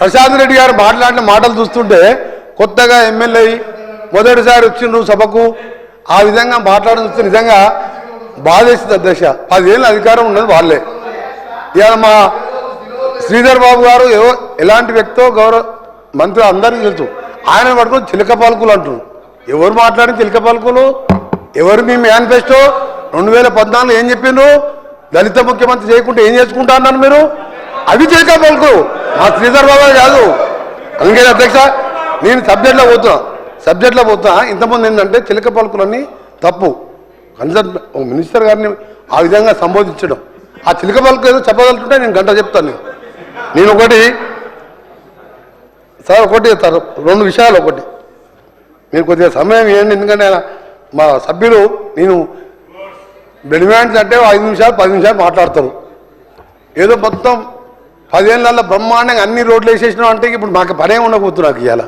ప్రశాంత్ రెడ్డి గారు మాట్లాడిన మాటలు చూస్తుంటే కొత్తగా ఎమ్మెల్యే మొదటిసారి వచ్చిండ్రు సభకు ఆ విధంగా మాట్లాడడం చూస్తే నిజంగా బాధేస్తుంది అధ్యక్ష. 10 ఏళ్ళ అధికారం ఉన్నది వాళ్ళే. ఇవాళ మా శ్రీధర్ బాబు గారు ఎలాంటి వ్యక్తో గౌరవ మంత్రి అందరికీ తెలుసు. ఆయన పట్టుకుని చిలక పలుకులు అంటున్నారు. ఎవరు మాట్లాడిన చిలక పలుకులు? ఎవరు మీ మేనిఫెస్టో 2014 ఏం చెప్పిండ్రు? దళిత ముఖ్యమంత్రి చేయకుంటే ఏం చేసుకుంటా అన్నారు మీరు? అవి చిలక పలుకులు. మా శ్రీధర్ బాబు కాదు. అందుకని అధ్యక్ష నేను సబ్జెక్ట్లో పోతున్నా. ఇంతమంది ఏంటంటే చిలక పలుకులన్నీ తప్పు. కన్సర్న్ మినిస్టర్ గారిని ఆ విధంగా సంబోధించడం, ఆ చిలక పలుకు ఏదో చెప్పగలుగుతుంటే నేను గంట చెప్తాను. నేను ఒకటి సార్ 2 విషయాలు. ఒకటి మీరు కొద్దిగా సమయం ఇవ్వండి, ఎందుకంటే మా సభ్యులు నేను డిమాండ్స్ అంటే 5 నిమిషాలు 10 నిమిషాలు మాట్లాడతారు. ఏదో మొత్తం 10 ఏళ్ళల్లో బ్రహ్మాండంగా అన్ని రోడ్లు వేసేసినాం అంటే ఇప్పుడు మాకు పనే ఉండకపోతున్నారు. ఇవాళ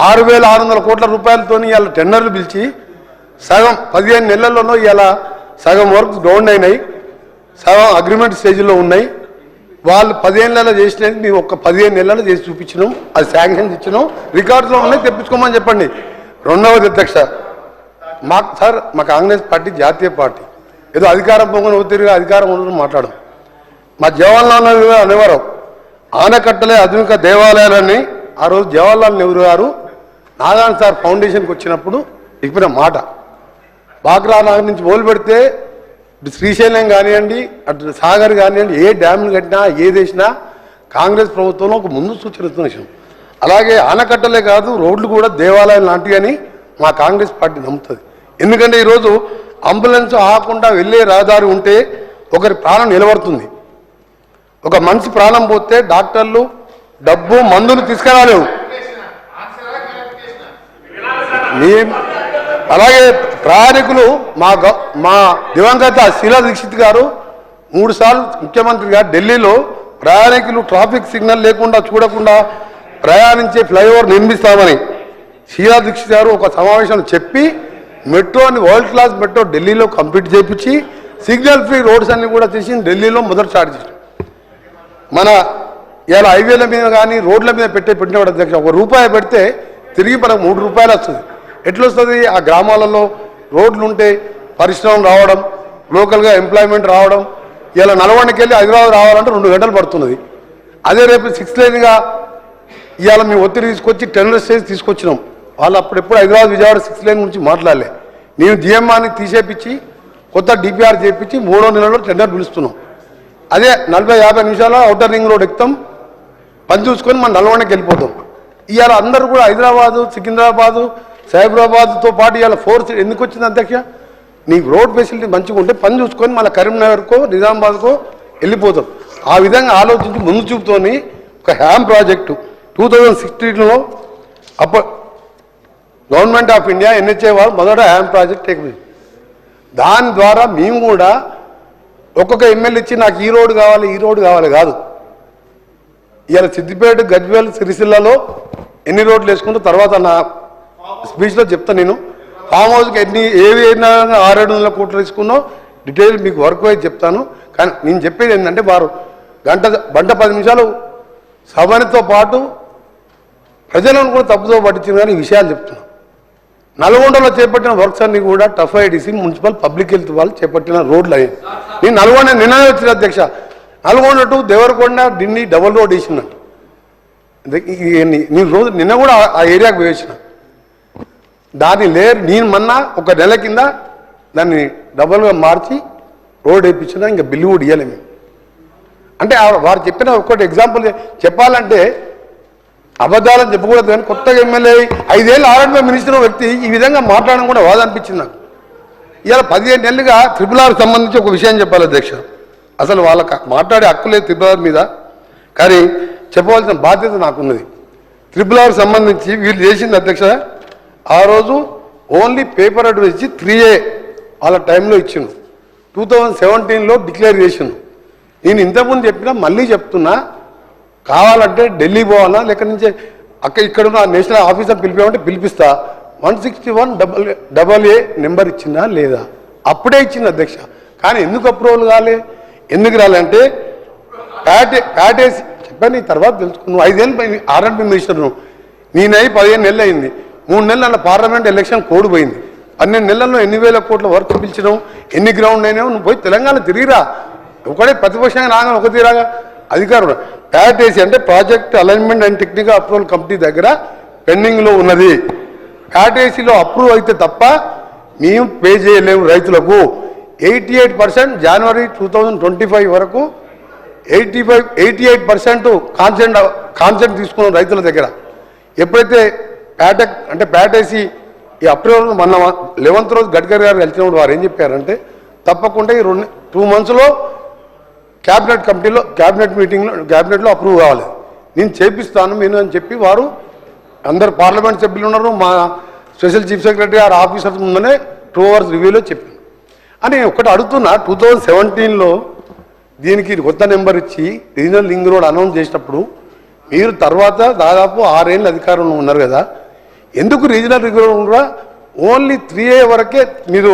6,600 కోట్ల రూపాయలతో ఇవాళ టెండర్లు పిలిచి సగం 15 నెలల్లోనూ ఇవాళ సగం వర్క్ డౌన్ అయినాయి, సగం అగ్రిమెంట్ స్టేజ్లో ఉన్నాయి. వాళ్ళు 10 ఏళ్ళలో చేసినది మేము ఒక 15 నెలలు చేసి చూపించినాం. అది శాంక్షన్స్ ఇచ్చినాం, రికార్డులో ఉన్నాయి, తెప్పించుకోమని చెప్పండి. రెండవది అధ్యక్ష, మా కాంగ్రెస్ పార్టీ జాతీయ పార్టీ. ఏదో అధికారం పొంగని ఒత్తిడిగా అధికారం ఉండడం మాట్లాడడం. మా జవహర్లాల్ నెహ్రూ గారు అనేవారు ఆనకట్టలే ఆధునిక దేవాలయాలని. ఆ రోజు జవహర్లాల్ నెహ్రూ గారు నాగార్జున సార్ ఫౌండేషన్కి వచ్చినప్పుడు చెప్పిన మాట. బాగ్రా నగర్ నుంచి మొదలు పెడితే శ్రీశైలం కానివ్వండి, అటు సాగర్ కానివ్వండి, ఏ డ్యాములు కట్టినా ఏది వేసినా కాంగ్రెస్ ప్రభుత్వంలో ఒక ముందు సూచనతో విషయం. అలాగే ఆనకట్టలే కాదు, రోడ్లు కూడా దేవాలయం లాంటివి అని మా కాంగ్రెస్ పార్టీ నమ్ముతుంది. ఎందుకంటే ఈరోజు అంబులెన్స్ ఆకుండా వెళ్ళే రహదారి ఉంటే ఒకరి ప్రాణం నిలబడుతుంది. ఒక మనిషి ప్రాణం పోతే డాక్టర్లు డబ్బు మందులు తీసుకురాలేవు. అలాగే ప్రయాణికులు మా దివంగత శీలా దీక్షిత్ గారు 3 సార్లు ముఖ్యమంత్రిగా ఢిల్లీలో ప్రయాణికులు ట్రాఫిక్ సిగ్నల్ లేకుండా చూడకుండా ప్రయాణించే ఫ్లైఓవర్ నిర్మిస్తామని శీలా దీక్షిత్ గారు ఒక సమావేశంలో చెప్పి మెట్రోని వరల్డ్ క్లాస్ మెట్రో ఢిల్లీలో కంప్లీట్ చేయించి సిగ్నల్ ఫ్రీ రోడ్స్ అన్ని కూడా తీసి ఢిల్లీలో మొదటి స్టార్ట్ చేశారు. మన ఇలా హైవేల మీద కానీ రోడ్ల మీద పెట్టినప్పుడు అధ్యక్ష ₹1 పెడితే తిరిగి మనకు ₹3 వస్తుంది. ఎట్లా వస్తుంది? ఆ గ్రామాలలో రోడ్లు ఉంటే పరిశ్రమలు రావడం, లోకల్గా ఎంప్లాయ్మెంట్ రావడం. ఇలా నల్గొండకి వెళ్ళి హైదరాబాద్ రావాలంటే 2 గంటలు పడుతున్నది. అదే రేపు 6 లేన్గా ఇవాళ మేము ఒత్తిడి తీసుకొచ్చి టెండర్ స్టేజ్ తీసుకొచ్చినాం. వాళ్ళు అప్పుడెప్పుడు హైదరాబాద్ విజయవాడ 6 లేన్ గురించి మాట్లాడలే. నేను జిఎంఆర్ని తీసేపించి కొత్త డిపిఆర్ చేయించి 3వ నెలలో టెండర్ పిలుస్తున్నాం. అదే 40-50 నిమిషాల అవుటర్ రింగ్ రోడ్ ఎక్కుతాం, పని చూసుకొని మనం నల్గొండకి వెళ్ళిపోతాం. ఇవాళ అందరూ కూడా హైదరాబాదు, సికింద్రాబాదు, సైబరాబాద్తో పాటు ఇవాళ ఫోర్స్ ఎందుకు వచ్చింది అధ్యక్ష? నీకు రోడ్ ఫెసిలిటీ మంచిగా ఉంటే పని చూసుకొని మళ్ళీ కరీంనగర్కో నిజామాబాద్కో వెళ్ళిపోతాం. ఆ విధంగా ఆలోచించి ముందు చూపుతోని ఒక హ్యామ్ ప్రాజెక్టు 2016లో గవర్నమెంట్ ఆఫ్ ఇండియా NHA వారు మొదట హ్యామ్ ప్రాజెక్ట్ టేక్. దాని ద్వారా మేము కూడా ఒక్కొక్క ఎమ్మెల్యే ఇచ్చి నాకు ఈ రోడ్డు కావాలి కాదు. ఇవాళ సిద్దిపేట, గజ్వేల్, సిరిసిల్లలో ఎన్ని రోడ్లు వేసుకుంటూ తర్వాత నా స్పీచ్లో చెప్తాను. నేను ఫామ్ హౌస్కి ఏవి 600-700 కోట్లు తీసుకున్నో డీటెయిల్ మీకు వర్క్ వైజ్ చెప్తాను. కానీ నేను చెప్పేది ఏంటంటే వారు గంట 10 నిమిషాలు సభనితో పాటు ప్రజలను కూడా తప్పుతో పట్టించింది. కానీ ఈ విషయాలు చెప్తున్నాను. నల్గొండలో చేపట్టిన వర్క్స్ అన్ని కూడా TUFIDC municipal public health వాళ్ళు చేపట్టిన రోడ్లు అయ్యాయి. నేను నల్గొండ నిన్ననే వచ్చిన అధ్యక్ష. Nalgonda to Devarakonda Delhi double road వేసినట్టు నేను రోజు నిన్న కూడా ఆ ఏరియాకు వేసిన దాన్ని నేను మొన్న ఒక నెల కింద దాన్ని డబుల్గా మార్చి రోడ్ వేయించినా ఇంకా బిల్లు కూడా ఇవ్వలేము. అంటే వారు చెప్పిన ఒక్కటి ఎగ్జాంపుల్ చెప్పాలంటే అబద్ధాలని చెప్పకూడదు. కానీ కొత్తగా ఎమ్మెల్యే 5 ఏళ్ళు ఆర్ఎండ్బి మినిస్టర్ వ్యక్తి ఈ విధంగా మాట్లాడడం కూడా బాధ అనిపించింది నాకు. ఇవాళ 15 నెలలుగా RRR సంబంధించి ఒక విషయం చెప్పాలి అధ్యక్ష. అసలు వాళ్ళకి మాట్లాడే హక్కు లేదు RRR మీద, కానీ చెప్పవలసిన బాధ్యత నాకున్నది. RRR సంబంధించి వీళ్ళు చేసింది అధ్యక్ష, ఆ రోజు ఓన్లీ పేపర్ అడ్వైస్ ఇచ్చి 3A వాళ్ళ టైంలో ఇచ్చిండు. 2017లో డిక్లేర్ చేసిండు. నేను ఇంతకుముందు చెప్పినా మళ్ళీ చెప్తున్నా, కావాలంటే ఢిల్లీ పోవాలా లేక నుంచి ఇక్కడున్న నేషనల్ ఆఫీసర్ పిలిపామంటే పిలిపిస్తా. 161AA నెంబర్ ఇచ్చిందా లేదా? అప్పుడే ఇచ్చింది అధ్యక్ష. కానీ ఎందుకు అప్రూవల్ కాలే? ఎందుకు రాలంటే చెప్పాను నీ తర్వాత తెలుసుకున్నావు 5 ఏళ్ళు పోయింది ఆర్ఎండ్బి మినిస్టర్ నేనై 15 నెలలు అయింది 3 నెలలు అలా పార్లమెంట్ ఎలక్షన్ కోడ్ పోయింది 12 నెలల్లో ఎన్ని వేల కోట్ల వర్క్ పిలిచినావు ఎన్ని గ్రౌండ్ అయినావు నువ్వు పోయి తెలంగాణ తిరిగిరా ఒకటే ప్రతిపక్షంగా రాగా ఒక తీరాగా అధికారం ప్యాటేసి అంటే project alignment and technical approval committee దగ్గర పెండింగ్లో ఉన్నది ప్యాటేసీలో అప్రూవ్ అయితే తప్ప మేము పే చేయలేము రైతులకు 88% జనవరి 2025 వరకు 88% కాన్సెంట్ తీసుకున్నాం రైతుల దగ్గర ఎప్పుడైతే ప్యాటేసి ఈ అప్రూవల్ మొన్న 11th రోజు గడ్కరీ గారు కలిసినప్పుడు వారు ఏం చెప్పారంటే తప్పకుండా ఈ 2 monthsలో క్యాబినెట్లో అప్రూవ్ కావాలి నేను చేపిస్తాను నేను అని చెప్పి వారు అందరు పార్లమెంట్ సభ్యులు ఉన్నారు మా స్పెషల్ చీఫ్ సెక్రటరీ గారు ఆఫీసర్స్ ముందనే 2 hours రివ్యూలో చెప్పాను అని ఒకటి అడుగుతున్నా 2017లో దీనికి కొత్త నెంబర్ ఇచ్చి రీజనల్ లింక్ రోడ్ అనౌన్స్ చేసినప్పుడు మీరు తర్వాత దాదాపు 6 ఏళ్ళు అధికారంలో ఉన్నారు కదా ఎందుకు రీజనల్ లింక్ రోడ్ కూడా ఓన్లీ 3A వరకే మీరు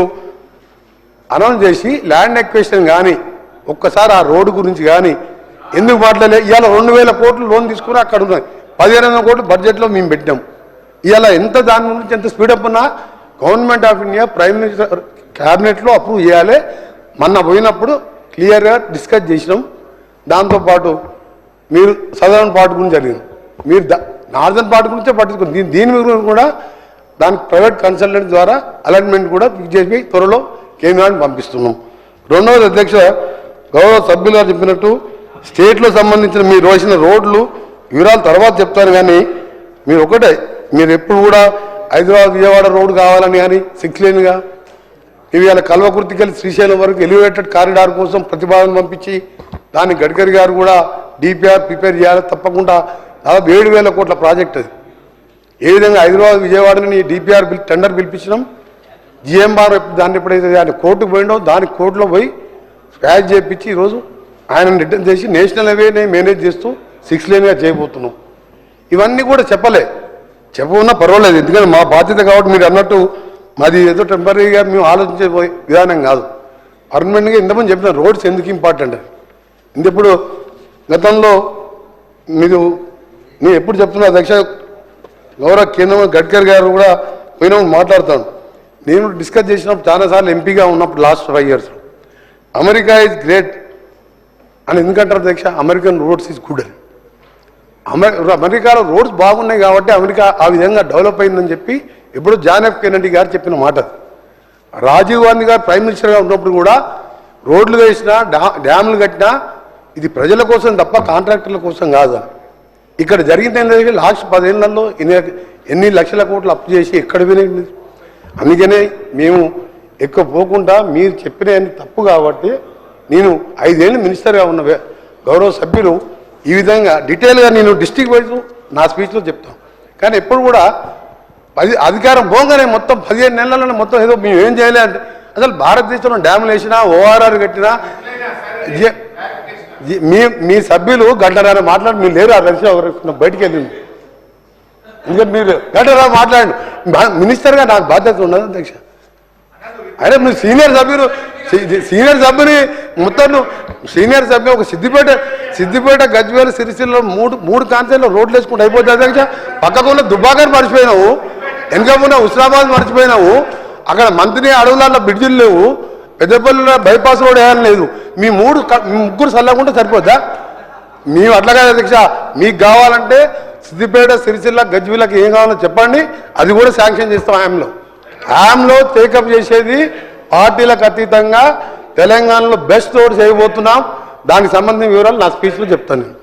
అనౌన్స్ చేసి ల్యాండ్ ఎక్వేషన్ కానీ ఒక్కసారి ఆ రోడ్డు గురించి కానీ ఎందుకు మాట్లాడలే ఇవాళ 2000 కోట్లు లోన్ తీసుకుని అక్కడ ఉన్నాయి 1500 కోట్లు బడ్జెట్లో మేము పెట్టాం ఇవాళ ఎంత దాని గురించి ఎంత స్పీడప్ ఉన్నా government of India prime minister క్యాబినెట్లో అప్రూవ్ చేయాలి మొన్న పోయినప్పుడు క్లియర్గా డిస్కస్ చేసినాం దాంతోపాటు మీరు సదరన్ పార్ట్ గురించి జరిగింది మీరు నార్దర్న్ పార్ట్ గురించే పట్టించుకుని దీని మీద కూడా దానికి ప్రైవేట్ కన్సల్టెంట్ ద్వారా అలైన్మెంట్ కూడా ఫిక్స్ చేసి త్వరలో కేంద్రానికి పంపిస్తున్నాం రెండవది అధ్యక్ష గౌరవ సభ్యులు గారు చెప్పినట్టు స్టేట్లో సంబంధించిన మీరు వేసిన రోడ్లు వివరాలు తర్వాత చెప్తాను కానీ మీరు ఒకటే మీరు ఎప్పుడు కూడా హైదరాబాద్ విజయవాడ రోడ్డు కావాలని కానీ 6 లేన్గా ఇవి అలా కల్వకుర్తికెళ్ళి శ్రీశైలం వరకు ఎలివేటెడ్ కారిడార్ కోసం ప్రతిపాదన పంపించి దాన్ని గడ్కరీ గారు కూడా డిపిఆర్ ప్రిపేర్ చేయాలి తప్పకుండా దాదాపు 7,000 కోట్ల ప్రాజెక్ట్ అది ఏ విధంగా హైదరాబాద్ విజయవాడని డిపిఆర్ టెండర్ పిలిపించినాం జిఎంఆర్ దాన్ని ఎప్పుడైతే దాన్ని కోర్టుకు పోయిండో దానికి కోర్టులో పోయి స్క్రాచ్ చేయించి ఈరోజు ఆయన రిటర్న్ చేసి నేషనల్ హైవేని మేనేజ్ చేస్తూ 6 లేన్గా చేయబోతున్నాం ఇవన్నీ కూడా చెప్పకున్నా పర్వాలేదు ఎందుకంటే మా బాధ్యత కాబట్టి మీరు అన్నట్టు మాది ఏదో టెంపరీగా మేము ఆలోచించే విధానం కాదు పర్మనెంట్గా ఇంతమంది చెప్పిన రోడ్స్ ఎందుకు ఇంపార్టెంట్ ఇంకెప్పుడు గతంలో నేను ఎప్పుడు చెప్తున్నా అధ్యక్ష గౌరవ కేంద్ర గడ్కరీ గారు కూడా పోయినప్పుడు మాట్లాడతాను నేను డిస్కస్ చేసినప్పుడు చాలాసార్లు ఎంపీగా ఉన్నప్పుడు last 5 years America is great అని ఎందుకంటారు అధ్యక్ష అమెరికన్ రోడ్స్ ఈజ్ గుడ్ అని అమెరికాలో రోడ్స్ బాగున్నాయి కాబట్టి అమెరికా ఆ విధంగా డెవలప్ అయిందని చెప్పి ఇప్పుడు జాన్ ఎఫ్ కెనడీ గారు చెప్పిన మాట రాజీవ్ గాంధీ గారు ప్రైమ్ మినిస్టర్గా ఉన్నప్పుడు కూడా రోడ్లు వేసినా డ్యాములు కట్టినా ఇది ప్రజల కోసం తప్ప కాంట్రాక్టర్ల కోసం కాదు ఇక్కడ జరిగింది లాస్ట్ 10 ఏళ్లలో ఎన్ని లక్షల కోట్లు అప్పు చేసి ఎక్కడ వినేది అందుకనే మేము ఎక్కువ పోకుండా మీరు చెప్పిన తప్పు కాబట్టి నేను 5 ఏళ్ళు మినిస్టర్గా ఉన్న గౌరవ సభ్యులు ఈ విధంగా డీటెయిల్గా నేను డిస్ట్రిక్ట్ వైజ్ నా స్పీచ్లో చెప్తాను కానీ ఎప్పుడు కూడా అధికారం పోగానే మొత్తం 15 నెలలలో మొత్తం ఏదో మేము ఏం చేయలే అంటే అసలు భారతదేశంలో డ్యాములు వేసినా ఓఆర్ఆర్ కట్టినా మీ సభ్యులు గంటన్నర మాట్లాడి మీరు లేరు ఆ కలిసి బయటికి వెళ్ళింది ఎందుకంటే మీరు గంటన్నర మాట్లాడండి మినిస్టర్గా నాకు బాధ్యత ఉండదు అధ్యక్ష అరే మీరు సీనియర్ సభ్యుని మొత్తం సీనియర్ సభ్యు ఒక సిద్దిపేట గజ్వేల్ సిరిసిల్లో మూడు కాన్సెల్లో రోడ్లు వేసుకుంటూ అయిపోతుంది అధ్యక్ష పక్కకున్న దుబ్బాకర్ మర్చిపోయినావు వెనకమున్న హుస్నాబాద్ మర్చిపోయినావు అక్కడ మంత్రి అడవులలో బ్రిడ్జిలు లేవు పెద్దపల్లిలో బైపాస్ రోడ్ వేయాలని లేదు మీ ముగ్గురు సల్లకుండా సరిపోద్దా మేము అట్లా కాదు అధ్యక్ష మీకు కావాలంటే సిద్దిపేట సిరిసిల్ల గజ్వేల్కి ఏం కావాలో చెప్పండి అది కూడా శాంక్షన్ చేస్తాం హ్యామ్లో టేకప్ చేసేది పార్టీలకు అతీతంగా తెలంగాణలో బెస్ట్ రోడ్ చేయబోతున్నాం దానికి సంబంధించిన వివరాలు నా స్పీచ్లో చెప్తాను నేను